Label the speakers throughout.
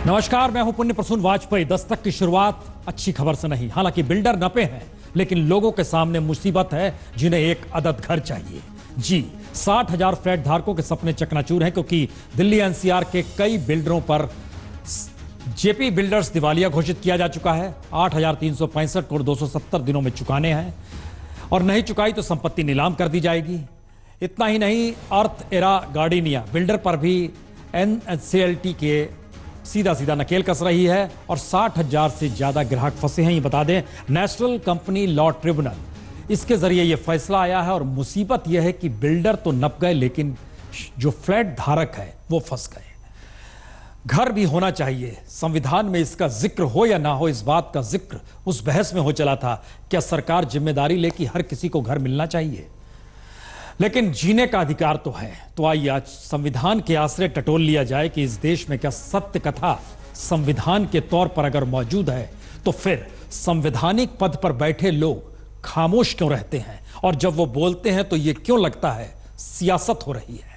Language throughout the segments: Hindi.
Speaker 1: नमस्कार, मैं हूं पुण्य प्रसून वाजपेयी। दस्तक की शुरुआत अच्छी खबर से नहीं। हालांकि बिल्डर नपे हैं, लेकिन लोगों के सामने मुसीबत है जिन्हें एक अदद घर चाहिए। जी, 60,000 फ्लैट धारकों के सपने चकनाचूर हैं, क्योंकि दिल्ली एनसीआर के कई बिल्डरों पर जेपी बिल्डर्स दिवालिया घोषित किया जा चुका है। 8,365 करोड़ 270 दिनों में चुकाने हैं, और नहीं चुकाई तो संपत्ति नीलाम कर दी जाएगी। इतना ही नहीं, अर्थ एरा गार्डिनिया बिल्डर पर भी एनसीएलटी के सीधा नकेल कस रही है, और 60,000 से ज्यादा ग्राहक फंसे हैं। ये बता दें, नेशनल कंपनी लॉ ट्रिब्यूनल इसके जरिए यह फैसला आया है। और मुसीबत यह है कि बिल्डर तो नप गए, लेकिन जो फ्लैट धारक है वो फंस गए। घर भी होना चाहिए, संविधान में इसका जिक्र हो या ना हो, इस बात का जिक्र उस बहस में हो चला था, क्या सरकार जिम्मेदारी ले कि हर किसी को घर मिलना चाहिए। लेकिन जीने का अधिकार तो है। तो आइए आज संविधान के आश्रय टटोल लिया जाए कि इस देश में क्या सत्य कथा संविधान के तौर पर अगर मौजूद है, तो फिर संवैधानिक पद पर बैठे लोग खामोश क्यों रहते हैं, और जब वो बोलते हैं तो ये क्यों लगता है सियासत हो रही है।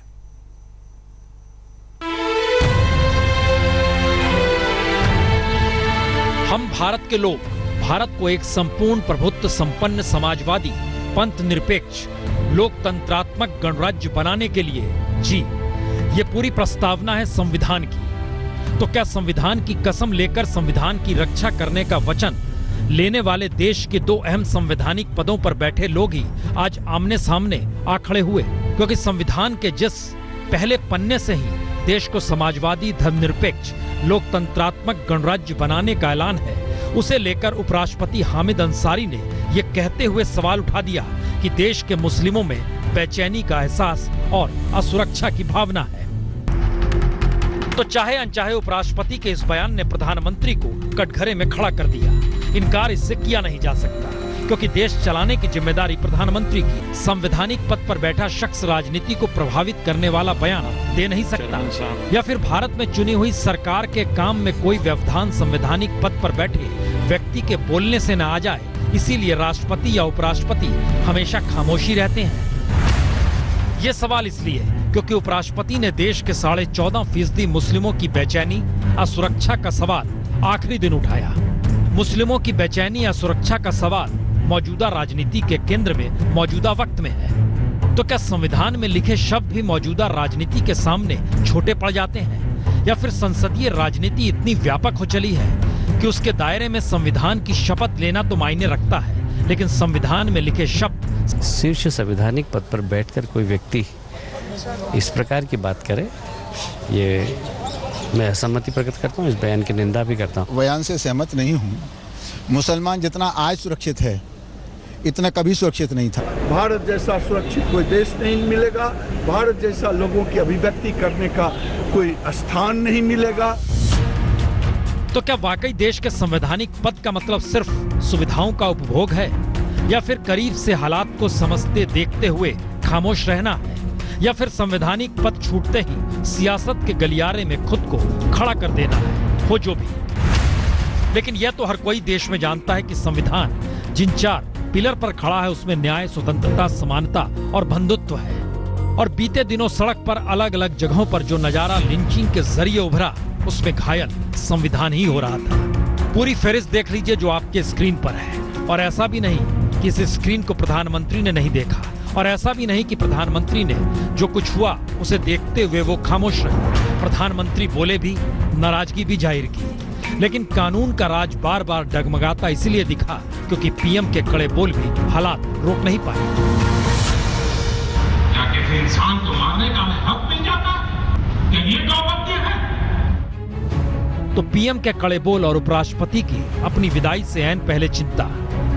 Speaker 1: हम भारत के लोग भारत को एक संपूर्ण प्रभुत्व संपन्न समाजवादी पंथ निरपेक्ष लोकतंत्रात्मक गणराज्य बनाने के लिए जी, ये पूरी प्रस्तावना है संविधान की। तो क्या संविधान की कसम लेकर संविधान की रक्षा करने का वचन लेने वाले देश के दो अहम संवैधानिक पदों पर बैठे लोग ही आज आमने सामने आ खड़े हुए? क्योंकि संविधान के जिस पहले पन्ने से ही देश को समाजवादी धर्मनिरपेक्ष लोकतंत्रात्मक गणराज्य बनाने का ऐलान है, उसे लेकर उपराष्ट्रपति हामिद अंसारी ने यह कहते हुए सवाल उठा दिया कि देश के मुस्लिमों में बेचैनी का एहसास और असुरक्षा की भावना है। तो चाहे अनचाहे उपराष्ट्रपति के इस बयान ने प्रधानमंत्री को कटघरे में खड़ा कर दिया। इनकार इससे किया नहीं जा सकता, क्योंकि देश चलाने की जिम्मेदारी प्रधानमंत्री की। संवैधानिक पद पर बैठा शख्स राजनीति को प्रभावित करने वाला बयान दे नहीं सकता, या फिर भारत में चुनी हुई सरकार के काम में कोई व्यवधान संवैधानिक पद पर बैठे व्यक्ति के बोलने से न आ जाए। इसीलिए राष्ट्रपति या उपराष्ट्रपति हमेशा खामोशी रहते हैं। ये सवाल इसलिए क्योंकि उपराष्ट्रपति ने देश के 14.5% मुस्लिमों की बेचैनी असुरक्षा का सवाल आखिरी दिन उठाया। मुस्लिमों की बेचैनी या सुरक्षा का सवाल मौजूदा राजनीति के केंद्र में मौजूदा वक्त में है। तो क्या संविधान में लिखे शब्द भी मौजूदा राजनीति के सामने छोटे पड़ जाते हैं, या फिर संसदीय राजनीति इतनी व्यापक हो चली है कि उसके दायरे में संविधान की शपथ लेना तो मायने रखता है, लेकिन संविधान में लिखे शब्द।
Speaker 2: शीर्ष संवैधानिक पद पर बैठकर कोई व्यक्ति इस प्रकार की बात करे, ये मैं असहमति प्रकट करता हूँ, इस बयान की निंदा भी करता हूँ।
Speaker 3: बयान से सहमत नहीं हूँ। मुसलमान जितना आज सुरक्षित है, इतना कभी सुरक्षित नहीं था।
Speaker 4: भारत जैसा सुरक्षित कोई देश नहीं मिलेगा, भारत जैसा लोगों की अभिव्यक्ति करने का कोई स्थान नहीं मिलेगा।
Speaker 1: तो क्या वाकई देश के संवैधानिक पद का मतलब सिर्फ सुविधाओं का उपभोग है, या फिर करीब से हालात को समझते देखते हुए खामोश रहना है, या फिर संवैधानिक पद छूटते ही सियासत के गलियारे में खुद को खड़ा कर देना है? हो जो भी, लेकिन यह तो हर कोई देश में जानता है कि संविधान जिन 4 पिलर पर खड़ा है उसमें न्याय, स्वतंत्रता, समानता और बंधुत्व है। और बीते दिनों सड़क पर अलग अलग जगहों पर जो नजारा लिंचिंग के जरिए उभरा, उसमें घायल संविधान ही हो रहा था। पूरी फहरिस्त देख लीजिए जो आपके स्क्रीन पर है। और ऐसा भी नहीं कि इस स्क्रीन को प्रधानमंत्री ने नहीं देखा, और ऐसा भी नहीं कि प्रधानमंत्री ने जो कुछ हुआ उसे देखते हुए वो खामोश रहे। प्रधानमंत्री बोले भी, नाराजगी भी जाहिर की, लेकिन कानून का राज बार बार डगमगाता इसलिए दिखा क्योंकि पीएम के कड़े बोल भी हालात रोक नहीं पाए।
Speaker 5: क्या किसी इंसान को मारने का हक मिल जाता है? क्या ये गौरवत्य है?
Speaker 1: तो पीएम के कड़े बोल और उपराष्ट्रपति की अपनी विदाई से ऐन पहले चिंता,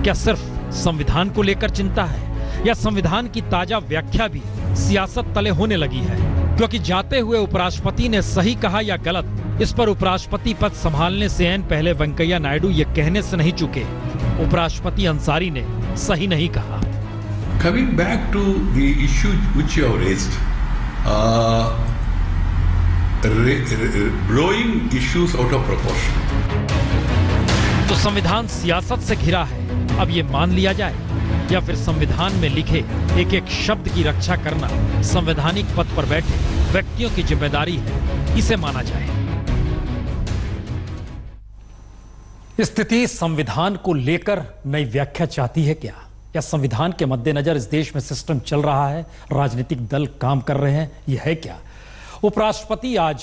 Speaker 1: क्या सिर्फ संविधान को लेकर चिंता है, या संविधान की ताजा व्याख्या भी सियासत तले होने लगी है? क्योंकि जाते हुए उपराष्ट्रपति ने सही कहा या गलत, इस पर उपराष्ट्रपति पद संभालने से ऐन पहले वेंकैया नायडू ये कहने से नहीं चुके, उपराष्ट्रपति अंसारी ने सही नहीं कहा।
Speaker 6: Coming back to the issue which you have raised, blowing issues out of proportion.
Speaker 1: तो संविधान सियासत से घिरा है, अब ये मान लिया जाए, या फिर संविधान में लिखे एक एक शब्द की रक्षा करना संवैधानिक पद पर बैठे व्यक्तियों की जिम्मेदारी है, इसे माना जाए। स्थिति संविधान को लेकर नई व्याख्या चाहती है क्या? या संविधान के मद्देनजर इस देश में सिस्टम चल रहा है, राजनीतिक दल काम कर रहे हैं, यह है क्या? उपराष्ट्रपति आज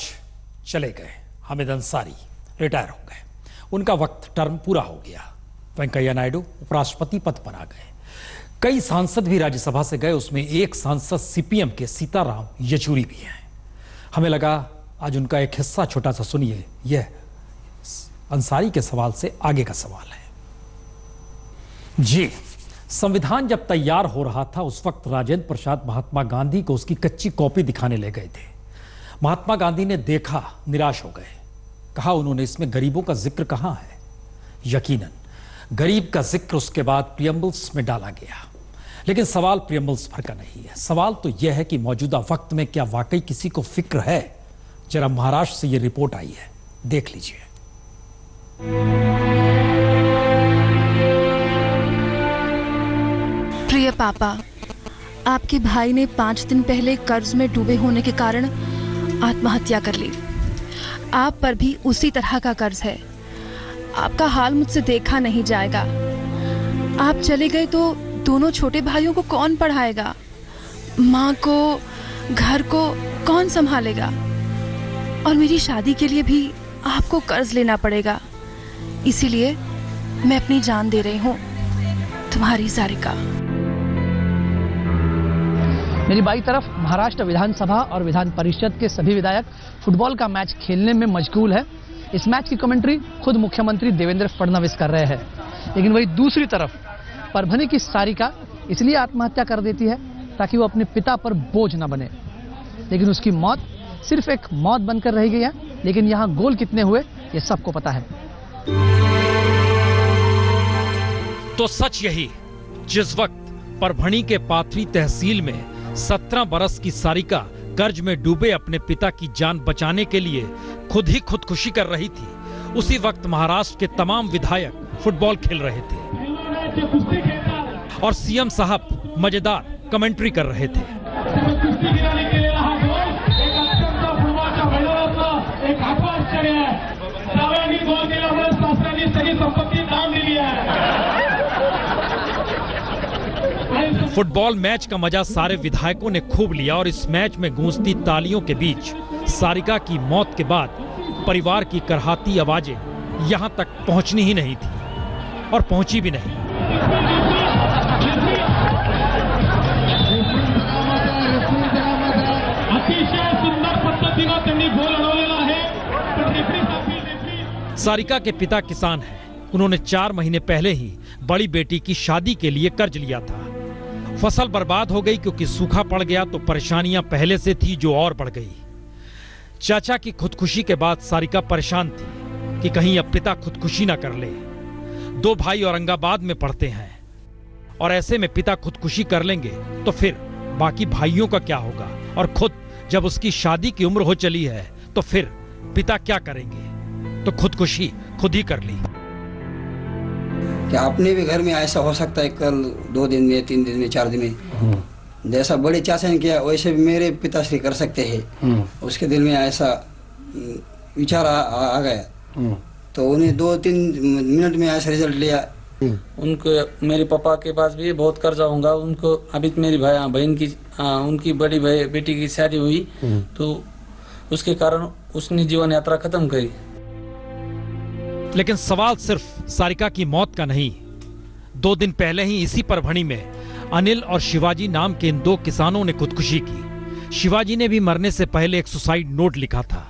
Speaker 1: चले गए, हामिद अंसारी रिटायर हो गए, उनका वक्त टर्म पूरा हो गया। वेंकैया नायडू उपराष्ट्रपति पद पर आ गए। कई सांसद भी राज्यसभा से गए, उसमें एक सांसद सीपीएम के सीताराम येचुरी भी हैं। हमें लगा आज उनका एक हिस्सा छोटा सा सुनिए, यह अंसारी के सवाल से आगे का सवाल है। जी, संविधान जब तैयार हो रहा था उस वक्त राजेंद्र प्रसाद महात्मा गांधी को उसकी कच्ची कॉपी दिखाने ले गए थे। महात्मा गांधी ने देखा, निराश हो गए। कहा उन्होंने इसमें गरीबों का जिक्र कहां है? यकीनन गरीब का जिक्र उसके बाद प्रियम्बल्स में डाला गया, लेकिन सवाल प्रियम्बल्स भर का नहीं है। सवाल तो यह है कि मौजूदा वक्त में क्या वाकई किसी को फिक्र है? जरा महाराष्ट्र से यह रिपोर्ट आई है, देख लीजिए।
Speaker 7: प्रिय पापा, आपके भाई ने 5 दिन पहले कर्ज में डूबे होने के कारण आत्महत्या कर ली। आप पर भी उसी तरह का कर्ज है। आपका हाल मुझसे देखा नहीं जाएगा। आप चले गए तो दोनों छोटे भाइयों को कौन पढ़ाएगा? माँ को, घर को कौन संभालेगा? और मेरी शादी के लिए भी आपको कर्ज लेना पड़ेगा। इसीलिए मैं अपनी जान दे रही हूँ। तुम्हारी सारिका।
Speaker 8: मेरी बाई तरफ महाराष्ट्र विधानसभा और विधान परिषद के सभी विधायक फुटबॉल का मैच खेलने में मशगूल है। इस मैच की कमेंट्री खुद मुख्यमंत्री देवेंद्र फडणवीस कर रहे हैं। लेकिन वही दूसरी तरफ परभनी की सारिका इसलिए आत्महत्या कर देती है ताकि वो अपने पिता पर बोझ न बने। लेकिन उसकी मौत सिर्फ एक मौत बनकर रह गई है। लेकिन यहाँ गोल कितने हुए ये सबको पता है।
Speaker 1: तो सच यही, जिस वक्त परभनी के पाथरी तहसील में 17 बरस की सारिका कर्ज में डूबे अपने पिता की जान बचाने के लिए खुद ही खुदकुशी कर रही थी, उसी वक्त महाराष्ट्र के तमाम विधायक फुटबॉल खेल रहे थे और सीएम साहब मजेदार कमेंट्री कर रहे थे। फुटबॉल मैच का मजा सारे विधायकों ने खूब लिया और इस मैच में गूंजती तालियों के बीच सारिका की मौत के बाद परिवार की करहाती आवाजें यहां तक पहुंचनी ही नहीं थी और पहुंची भी नहीं। सारिका के पिता किसान हैं। उन्होंने 4 महीने पहले ही बड़ी बेटी की शादी के लिए कर्ज लिया था। फसल बर्बाद हो गई क्योंकि सूखा पड़ गया तो परेशानियां पहले से थी जो और बढ़ गई। चाचा की खुदकुशी के बाद सारिका परेशान थी कि कहीं अब पिता खुदकुशी ना कर ले। 2 भाई औरंगाबाद में पढ़ते हैं और ऐसे में पिता खुदकुशी कर लेंगे तो फिर बाकी भाइयों का क्या होगा? और खुद जब उसकी शादी की उम्र हो चली है तो फिर पिता क्या करेंगे? तो खुदकुशी खुद ही कर ली।
Speaker 9: क्या अपने भी घर में ऐसा हो सकता है? कल 2 दिन में, 3 दिन में, 4 दिन में, जैसा बड़े चाचा ने किया वैसे भी मेरे पिताश्री कर सकते हैं। उसके दिल में ऐसा विचार आ गया तो उन्हें 2-3 मिनट में ऐसा रिजल्ट लिया।
Speaker 10: उनको, मेरे पापा के पास भी बहुत कर्जा होगा उनको। अभी मेरी बहन की उनकी बड़ी बेटी की शादी हुई तो उसके कारण उसने जीवन यात्रा खत्म करी।
Speaker 1: लेकिन सवाल सिर्फ सारिका की मौत का नहीं। 2 दिन पहले ही इसी परभनी में अनिल और शिवाजी नाम के इन 2 किसानों ने खुदकुशी की। शिवाजी ने भी मरने से पहले एक सुसाइड नोट लिखा था।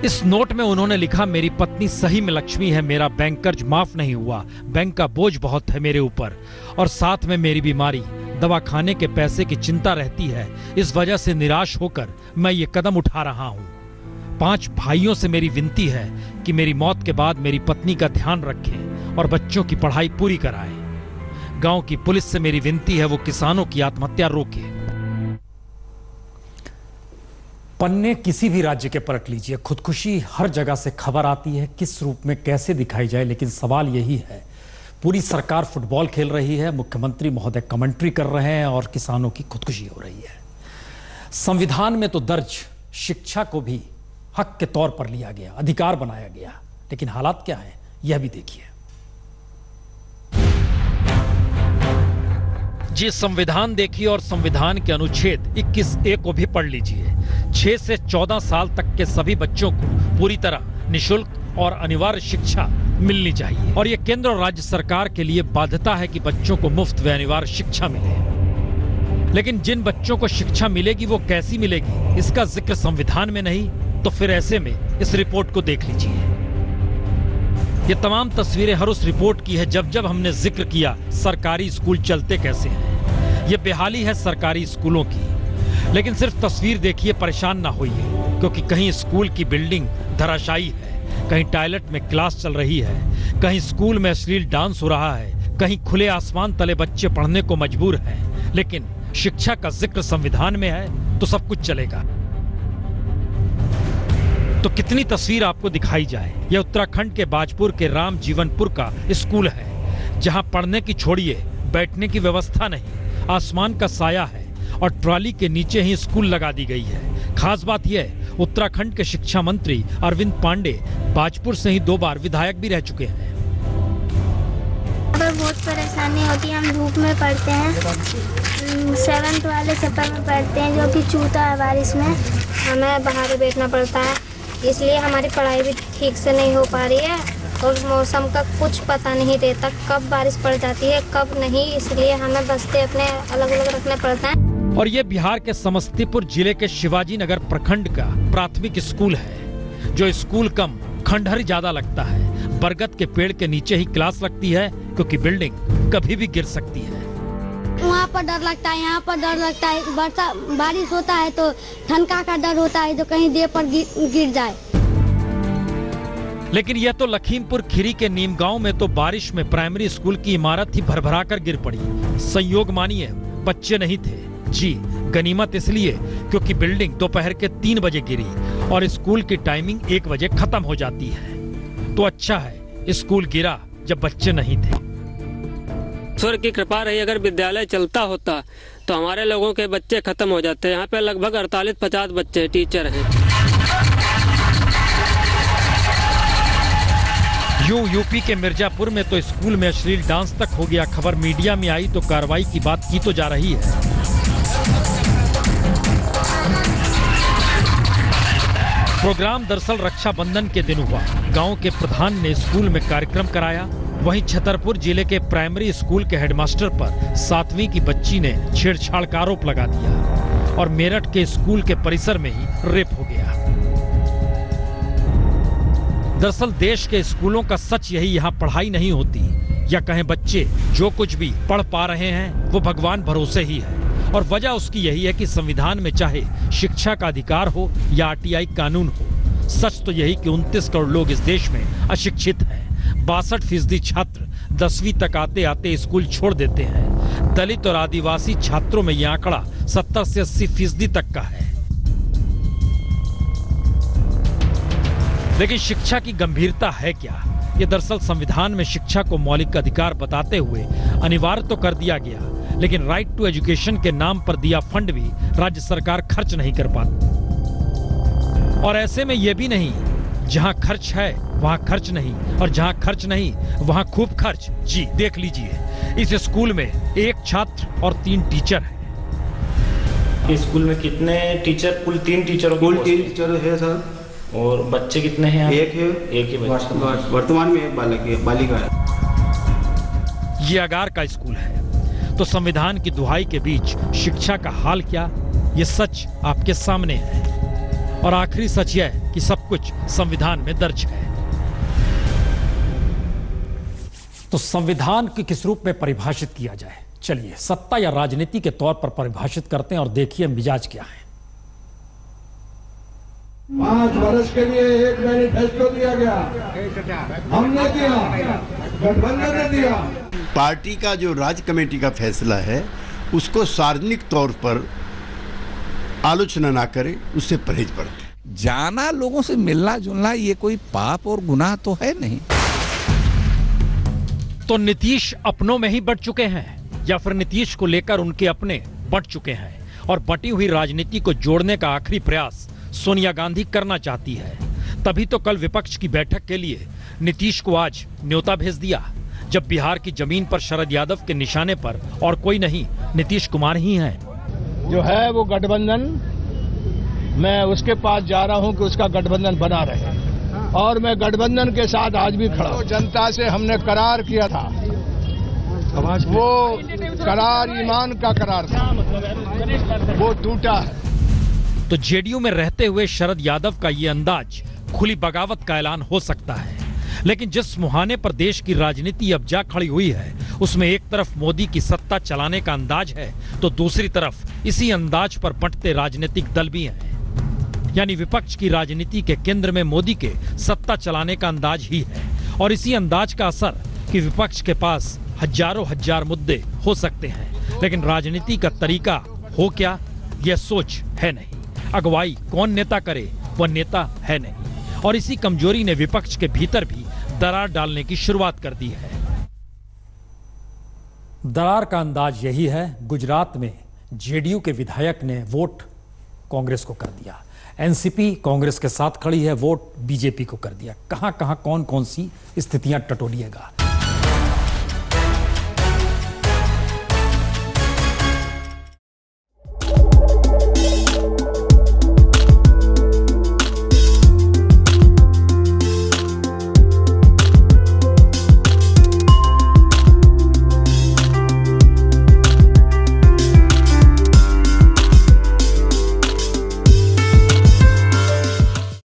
Speaker 1: इस नोट में उन्होंने लिखा, मेरी पत्नी सही में लक्ष्मी है, मेरा बैंक कर्ज माफ नहीं हुआ, बैंक का बोझ बहुत है मेरे ऊपर और साथ में मेरी बीमारी, दवा खाने के पैसे की चिंता रहती है। इस वजह से निराश होकर मैं ये कदम उठा रहा हूं। 5 भाइयों से मेरी विनती है कि मेरी मौत के बाद मेरी पत्नी का ध्यान रखें और बच्चों की पढ़ाई पूरी कराएं। गांव की पुलिस से मेरी विनती है वो किसानों की आत्महत्या रोके। पन्ने किसी भी राज्य के पलट लीजिए, खुदकुशी हर जगह से खबर आती है, किस रूप में कैसे दिखाई जाए। लेकिन सवाल यही है, पूरी सरकार फुटबॉल खेल रही है, मुख्यमंत्री महोदय कमेंट्री कर रहे हैं और किसानों की खुदकुशी हो रही है। संविधान में तो दर्ज शिक्षा को भी हक के तौर पर लिया गया, अधिकार बनाया गया, लेकिन हालात क्या हैं यह भी देखिए। जी, संविधान देखिए और संविधान के अनुच्छेद 21A को भी पढ़ लीजिए। 6 से 14 साल तक के सभी बच्चों को पूरी तरह निःशुल्क और अनिवार्य शिक्षा मिलनी चाहिए और यह केंद्र और राज्य सरकार के लिए बाध्यता है कि बच्चों को मुफ्त व अनिवार्य शिक्षा मिले। लेकिन जिन बच्चों को शिक्षा मिलेगी वो कैसी मिलेगी, इसका जिक्र संविधान में नहीं, तो फिर ऐसे में इस रिपोर्ट को देख लीजिए। ये तमाम तस्वीरें हर उस रिपोर्ट की है जब हमने जिक्र किया सरकारी स्कूल चलते कैसे हैं। ये बेहाली है सरकारी स्कूलों की। लेकिन सिर्फ तस्वीर देखिए, परेशान ना होइए, क्योंकि कहीं स्कूल की बिल्डिंग धराशायी है, कहीं टॉयलेट में क्लास चल रही है, कहीं स्कूल में अश्लील डांस हो रहा है, कहीं खुले आसमान तले बच्चे पढ़ने को मजबूर हैं। लेकिन शिक्षा का जिक्र संविधान में है तो सब कुछ चलेगा। तो कितनी तस्वीर आपको दिखाई जाए। यह उत्तराखंड के बाजपुर के राम जीवनपुर का स्कूल है, जहां पढ़ने की छोड़िए बैठने की व्यवस्था नहीं, आसमान का साया है और ट्रॉली के नीचे ही स्कूल लगा दी गई है। खास बात यह, उत्तराखंड के शिक्षा मंत्री अरविंद पांडे बाजपुर से ही 2 बार विधायक भी रह चुके हैं।
Speaker 11: बहुत परेशानी होती है, हम धूप में पढ़ते हैं, 7th वाले छप्पर में पढ़ते हैं जो कि चूता है, बारिश में हमें बाहर बैठना पड़ता है, इसलिए हमारी पढ़ाई भी ठीक से नहीं हो पा रही है और मौसम का कुछ पता नहीं रहता, कब बारिश पड़ जाती है कब नहीं, इसलिए हमें बस्ते अपने अलग अलग रखने पड़ते हैं।
Speaker 1: और ये बिहार के समस्तीपुर जिले के शिवाजी नगर प्रखंड का प्राथमिक स्कूल है, जो स्कूल कम खंडहर ज्यादा लगता है। बरगद के पेड़ के नीचे ही क्लास लगती है, क्योंकि बिल्डिंग कभी भी गिर सकती है।
Speaker 11: वहाँ पर डर लगता है, यहाँ पर डर लगता है, बारिश होता है तो ठनका का डर होता है जो कहीं देह पर गिर जाए।
Speaker 1: लेकिन यह तो लखीमपुर खीरी के नीम गांव में तो बारिश में प्राइमरी स्कूल की इमारत ही भरभरा कर गिर पड़ी। संयोग मानिए बच्चे नहीं थे। जी, गनीमत इसलिए क्योंकि बिल्डिंग दोपहर के 3 बजे गिरी और स्कूल की टाइमिंग 1 बजे खत्म हो जाती है। तो अच्छा है स्कूल गिरा जब बच्चे नहीं थे।
Speaker 12: ईश्वर की कृपा रही, अगर विद्यालय चलता होता तो हमारे लोगों के बच्चे खत्म हो जाते। यहाँ पे लगभग 48-50 बच्चे टीचर हैं।
Speaker 1: यूपी के मिर्जापुर में तो स्कूल में अश्लील डांस तक हो गया। खबर मीडिया में आई तो कार्रवाई की बात की तो जा रही है। प्रोग्राम दरअसल रक्षाबंधन के दिन हुआ। गांव के प्रधान ने स्कूल में कार्यक्रम कराया। वहीं छतरपुर जिले के प्राइमरी स्कूल के हेडमास्टर पर 7वीं की बच्ची ने छेड़छाड़ का आरोप लगा दिया और मेरठ के स्कूल के परिसर में ही रेप हो गया। दरअसल देश के स्कूलों का सच यही, यहाँ पढ़ाई नहीं होती, या कहें बच्चे जो कुछ भी पढ़ पा रहे हैं वो भगवान भरोसे ही है। और वजह उसकी यही है कि संविधान में चाहे शिक्षा का अधिकार हो या आरटीआई कानून हो, सच तो यही कि 29 करोड़ लोग इस देश में अशिक्षित हैं। 62% छात्र 10वीं तक आते आते स्कूल छोड़ देते हैं। दलित और आदिवासी छात्रों में यह आंकड़ा 70 से 80% तक का है। लेकिन शिक्षा की गंभीरता है क्या? ये दरअसल संविधान में शिक्षा को मौलिक अधिकार बताते हुए अनिवार्य तो कर दिया गया, लेकिन राइट टू एजुकेशन के नाम पर दिया फंड भी राज्य सरकार खर्च नहीं कर पाती। और ऐसे में यह भी नहीं, जहां खर्च है वहां खर्च नहीं, और जहां खर्च नहीं वहां खूब खर्च। जी देख लीजिए, इस स्कूल में 1 छात्र और 3 टीचर हैं।
Speaker 13: स्कूल में कितने टीचर? कुल 3 टीचर।
Speaker 14: कुल 3 टीचर है सर।
Speaker 13: और बच्चे कितने हैं?
Speaker 14: एक है।
Speaker 13: एक ही बच्चा
Speaker 14: वर्तमान में एक बालिका है।
Speaker 1: ये अगार का स्कूल है। तो संविधान की दुहाई के बीच शिक्षा का हाल क्या, ये सच आपके सामने है। और आखिरी सच यह है कि सब कुछ संविधान में दर्ज है। तो संविधान को किस रूप में परिभाषित किया जाए? चलिए सत्ता या राजनीति के तौर पर परिभाषित करते हैं और देखिए मिजाज क्या है।
Speaker 15: 5 वर्ष के लिए एक मैनिफेस्टो दिया गया, हमने दिया, गठबंधन ने दिया।
Speaker 16: पार्टी का जो राज्य कमेटी का फैसला है उसको सार्वजनिक तौर पर आलोचना ना करे, उससे परहेज बरते।
Speaker 17: जाना, लोगों से मिलना जुलना ये कोई पाप और गुनाह तो है नहीं।
Speaker 1: तो नीतीश अपनों में ही बंट चुके हैं या फिर नीतीश को लेकर उनके अपने बंट चुके हैं, और बटी हुई राजनीति को जोड़ने का आखिरी प्रयास सोनिया गांधी करना चाहती है। तभी तो कल विपक्ष की बैठक के लिए नीतीश को आज न्योता भेज दिया, जब बिहार की जमीन पर शरद यादव के निशाने पर और कोई नहीं, नीतीश कुमार ही हैं।
Speaker 15: जो है वो गठबंधन, मैं उसके पास जा रहा हूं कि उसका गठबंधन बना रहे, और मैं गठबंधन के साथ आज भी खड़ा हूं। जनता से हमने करार किया था, वो करार ईमान का करार था, वो टूटा है।
Speaker 1: तो जेडीयू में रहते हुए शरद यादव का ये अंदाज खुली बगावत का ऐलान हो सकता है, लेकिन जिस मुहाने पर देश की राजनीति अब जा खड़ी हुई है, उसमें एक तरफ मोदी की सत्ता चलाने का अंदाज है, तो दूसरी तरफ इसी अंदाज पर बंटते राजनीतिक दल भी हैं। यानी विपक्ष की राजनीति के केंद्र में मोदी के सत्ता चलाने का अंदाज ही है, और इसी अंदाज का असर कि विपक्ष के पास हजारों हजार मुद्दे हो सकते हैं, लेकिन राजनीति का तरीका हो क्या, यह सोच है नहीं। अगुवाई कौन नेता करे, वह नेता है नहीं, और इसी कमजोरी ने विपक्ष के भीतर भी दरार डालने की शुरुआत कर दी है। दरार का अंदाज यही है। गुजरात में जेडीयू के विधायक ने वोट कांग्रेस को कर दिया, एनसीपी कांग्रेस के साथ खड़ी है, वोट बीजेपी को कर दिया। कहां कहां कौन कौन सी स्थितियां टटोलिएगा।